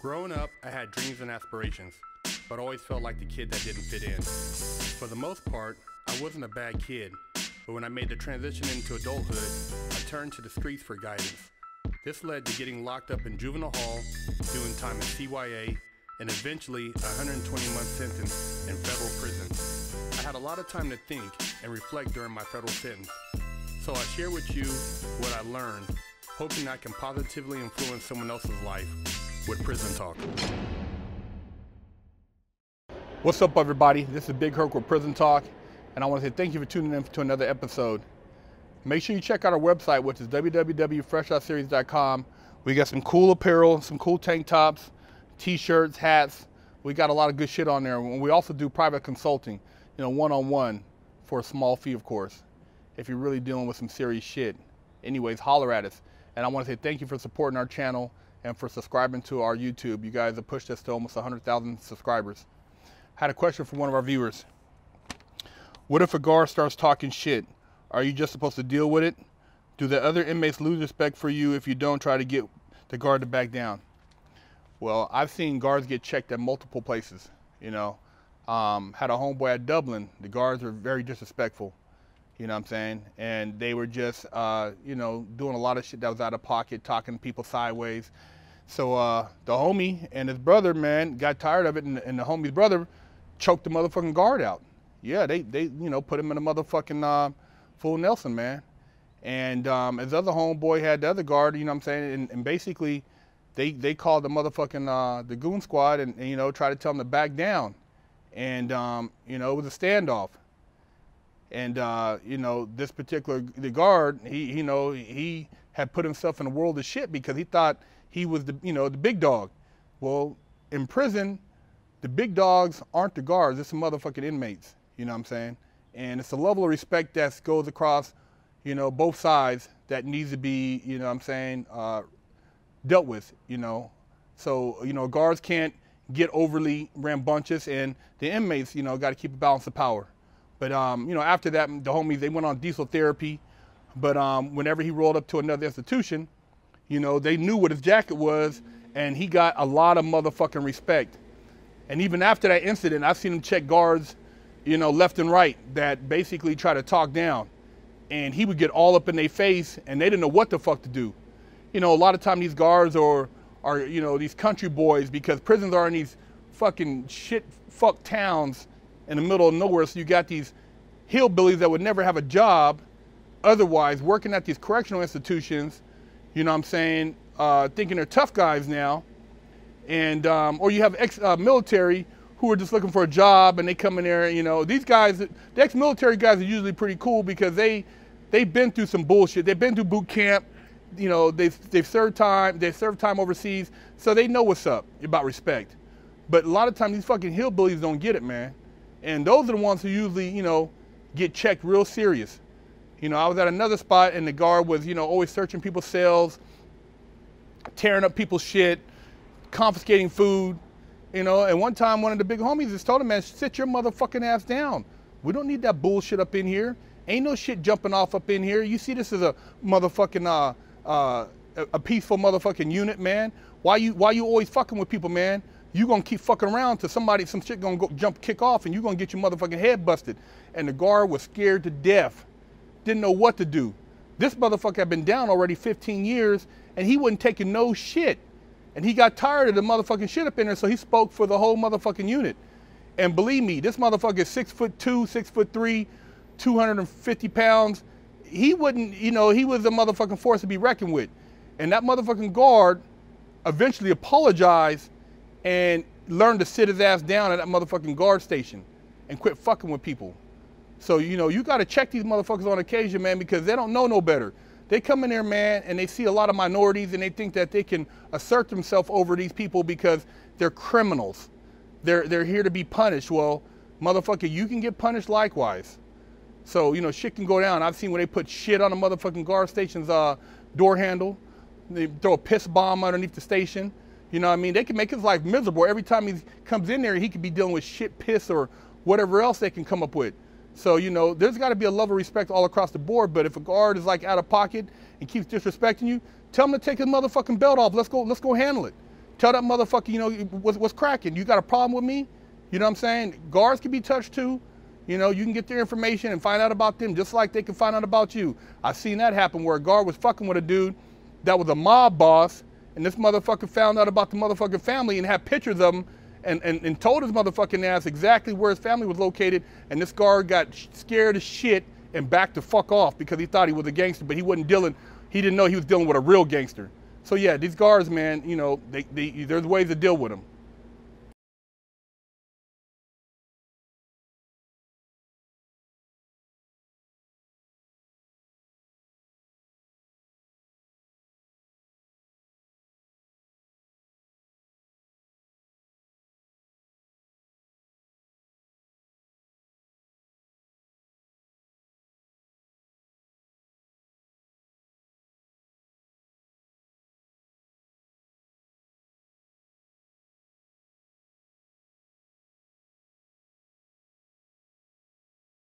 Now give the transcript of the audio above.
Growing up, I had dreams and aspirations, but always felt like the kid that didn't fit in. For the most part, I wasn't a bad kid, but when I made the transition into adulthood, I turned to the streets for guidance. This led to getting locked up in juvenile hall, doing time in CYA, and eventually a 120-month sentence in federal prison. I had a lot of time to think and reflect during my federal sentence, so I share with you what I learned, hoping I can positively influence someone else's life with Prison Talk. What's up, everybody? This is Big Herc with Prison Talk, and I want to say thank you for tuning in to another episode. Make sure you check out our website, which is www.FreshOutSeries.com. We got some cool apparel, some cool tank tops, t-shirts, hats. We got a lot of good shit on there. And we also do private consulting, one-on-one for a small fee, of course, if you're really dealing with some serious shit. Anyways, holler at us. And I want to say thank you for supporting our channel and for subscribing to our YouTube. You guys have pushed us to almost 100,000 subscribers. I had a question from one of our viewers. What if a guard starts talking shit? Are you just supposed to deal with it? Do the other inmates lose respect for you if you don't try to get the guard to back down? Well, I've seen guards get checked at multiple places. Had a homeboy at Dublin. The guards were very disrespectful. You know what I'm saying? And they were just, doing a lot of shit that was out of pocket, talking to people sideways. So the homie and his brother, man, got tired of it, and the homie's brother choked the motherfucking guard out. Yeah, they put him in a motherfucking full Nelson, man. And his other homeboy had the other guard, you know what I'm saying? And basically, they called the motherfucking, the goon squad and tried to tell him to back down. And, it was a standoff. And, this particular, the guard, he had put himself in a world of shit because he thought he was the big dog. Well, in prison, the big dogs aren't the guards, it's the motherfucking inmates, you know what I'm saying? And it's a level of respect that goes across, both sides that needs to be, dealt with, So, guards can't get overly rambunctious, and the inmates, got to keep a balance of power. But, after that, the homies, they went on diesel therapy. But whenever he rolled up to another institution, they knew what his jacket was, and he got a lot of motherfucking respect. And even after that incident, I've seen him check guards, left and right that basically try to talk down. And he would get all up in their face, and they didn't know what the fuck to do. A lot of time these guards are these country boys, because prisons are in these fucking shit fuck towns in the middle of nowhere. So you got these hillbillies that would never have a job otherwise, working at these correctional institutions, thinking they're tough guys now. And, or you have ex-military who are just looking for a job, and they come in there, these guys, the ex-military guys are usually pretty cool because they've been through some bullshit. They've been through boot camp, they've served time overseas, so they know what's up about respect. But a lot of times these fucking hillbillies don't get it, man. And those are the ones who usually, get checked real serious. I was at another spot, and the guard was, always searching people's cells, tearing up people's shit, confiscating food, and one time one of the big homies just told him, man, sit your motherfucking ass down. We don't need that bullshit up in here. Ain't no shit jumping off up in here. You see this as a motherfucking, a peaceful motherfucking unit, man. Why you always fucking with people, man? You gonna keep fucking around till some shit gonna go kick off, and you gonna get your motherfucking head busted. And the guard was scared to death. Didn't know what to do. This motherfucker had been down already 15 years, and he wasn't taking no shit. And he got tired of the motherfucking shit up in there, so he spoke for the whole motherfucking unit. And believe me, this motherfucker is 6'2", 6'3", 250 pounds. He wouldn't, he was a motherfucking force to be reckoned with. And that motherfucking guard eventually apologized and learned to sit his ass down at that motherfucking guard station and quit fucking with people. So, you got to check these motherfuckers on occasion, man, because they don't know no better. They come in there, man, and they see a lot of minorities, and they think that they can assert themselves over these people because they're criminals. They're here to be punished. Well, motherfucker, you can get punished likewise. So, shit can go down. I've seen when they put shit on a motherfucking guard station's door handle. They throw a piss bomb underneath the station. They can make his life miserable. Every time he comes in there, he could be dealing with shit, piss, or whatever else they can come up with. So, there's got to be a level of respect all across the board. But if a guard is like out of pocket and keeps disrespecting you, tell him to take his motherfucking belt off. Let's go handle it. Tell that motherfucker, you know, what's cracking. You got a problem with me? You know what I'm saying? Guards can be touched too. You know, you can get their information and find out about them just like they can find out about you. I've seen that happen where a guard was fucking with a dude that was a mob boss, and this motherfucker found out about the motherfucking family and had pictures of him and told his motherfucking ass exactly where his family was located, and this guard got scared as shit and backed the fuck off because he thought he was a gangster, but he didn't know he was dealing with a real gangster. So yeah, these guards, man, you know, there's ways to deal with them.